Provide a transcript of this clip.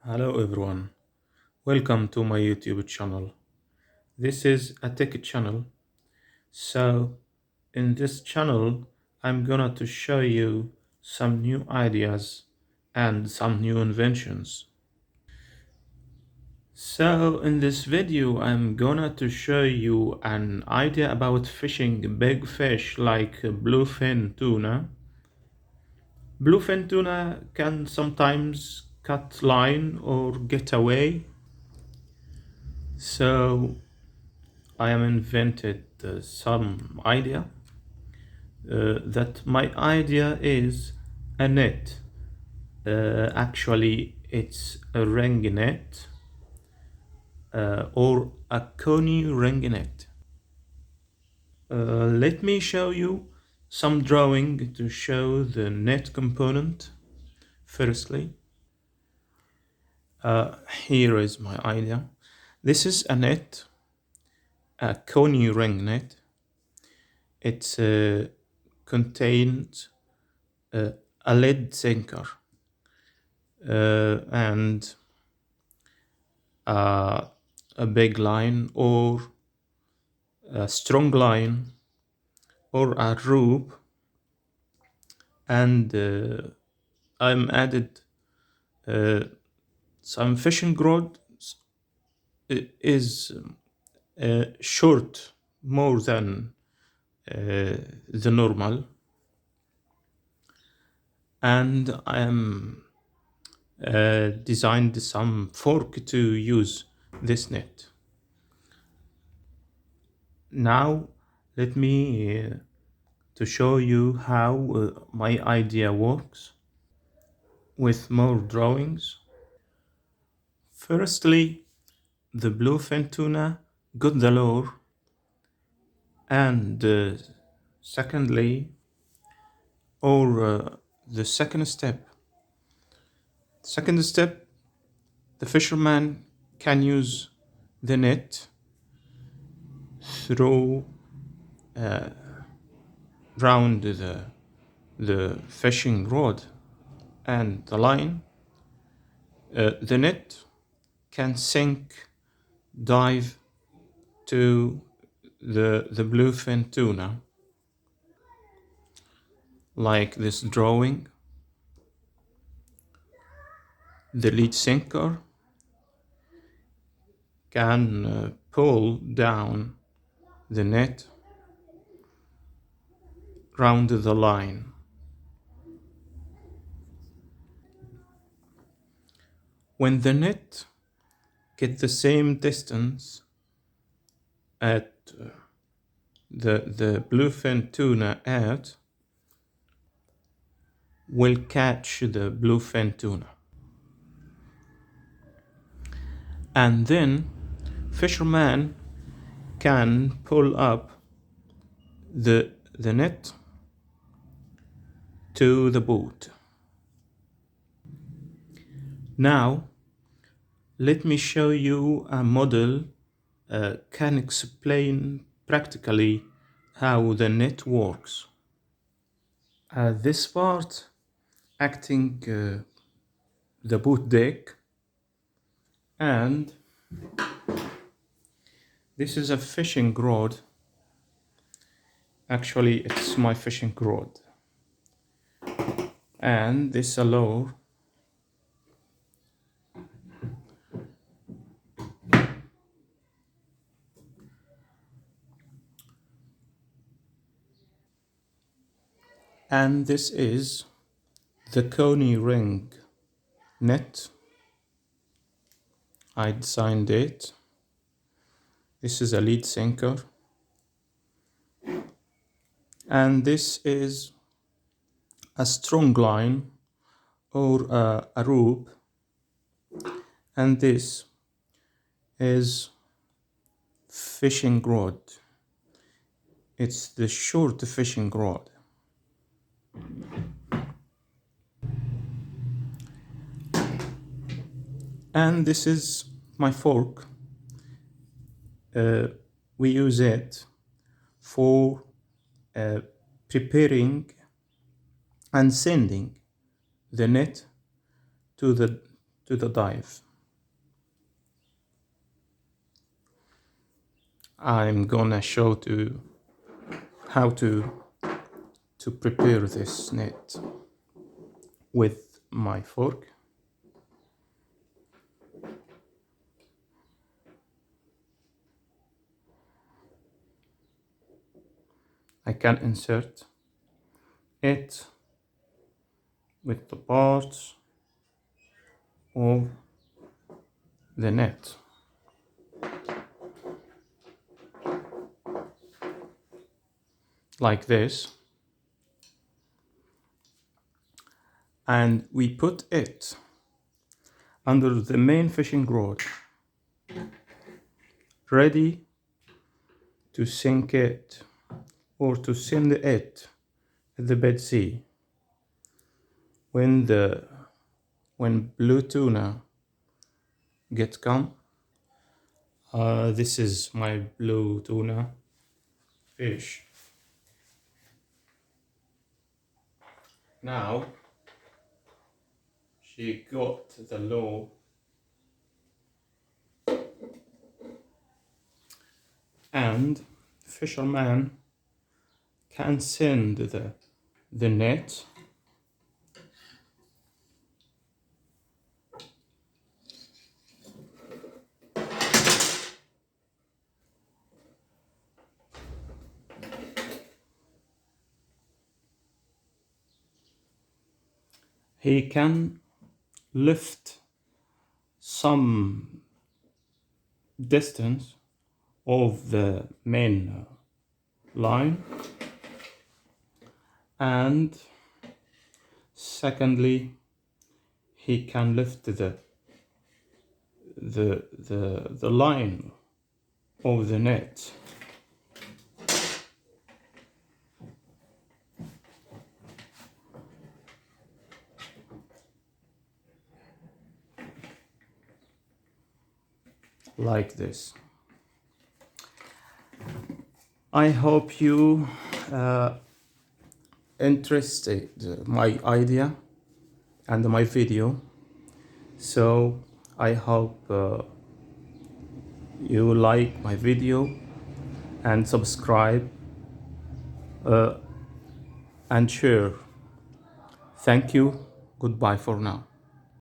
Hello everyone, welcome to my YouTube channel. This is a tech channel. So in this channel, I'm gonna to show you some new ideas and some new inventions. So in this video, I'm gonna to show you an idea about fishing big fish like bluefin tuna. Bluefin tuna can sometimes cut line or get away. So I am invented some idea that my idea is a net. Actually, it's a ring net or a coney ring net. Let me show you some drawing to show the net component. Firstly, here is my idea. This is a net, a coney ring net. It contains a lead sinker and a big line or a strong line or a rope, and I'm added some fishing rod is short more than the normal, and I am designed some fork to use this net. Now let me to show you how my idea works with more drawings. Firstly, the bluefin tuna got the lure, and secondly, or the second step, the fisherman can use the net through round the fishing rod and the line. The net can sink, dive to the bluefin tuna, like this drawing. The lead sinker can pull down the net round the line. When the net get the same distance at the bluefin tuna at, will catch the bluefin tuna. And then fisherman can pull up the net to the boat. Now let me show you a model can explain practically how the net works. This part acting the boat deck, and this is a fishing rod. Actually, it's my fishing rod, and this a lure, and this is the coney ring net. I designed it. This is a lead sinker, and this is a strong line or a rope, and this is fishing rod. It's the short fishing rod. And this is my fork. We use it for preparing and sending the net to to the dive. I'm gonna show to how to prepare this net with my fork. I can insert it with the parts of the net. Like this. And we put it under the main fishing rod, ready to sink it or to send it at the bed sea. When blue tuna gets come, this is my blue tuna fish. Now she got the low and fisherman can send the net he can lift some distance of the main line, and secondly he can lift the line of the net. Like this. I hope you interested my idea and my video. So I hope you like my video and subscribe and share. Thank you. Goodbye for now.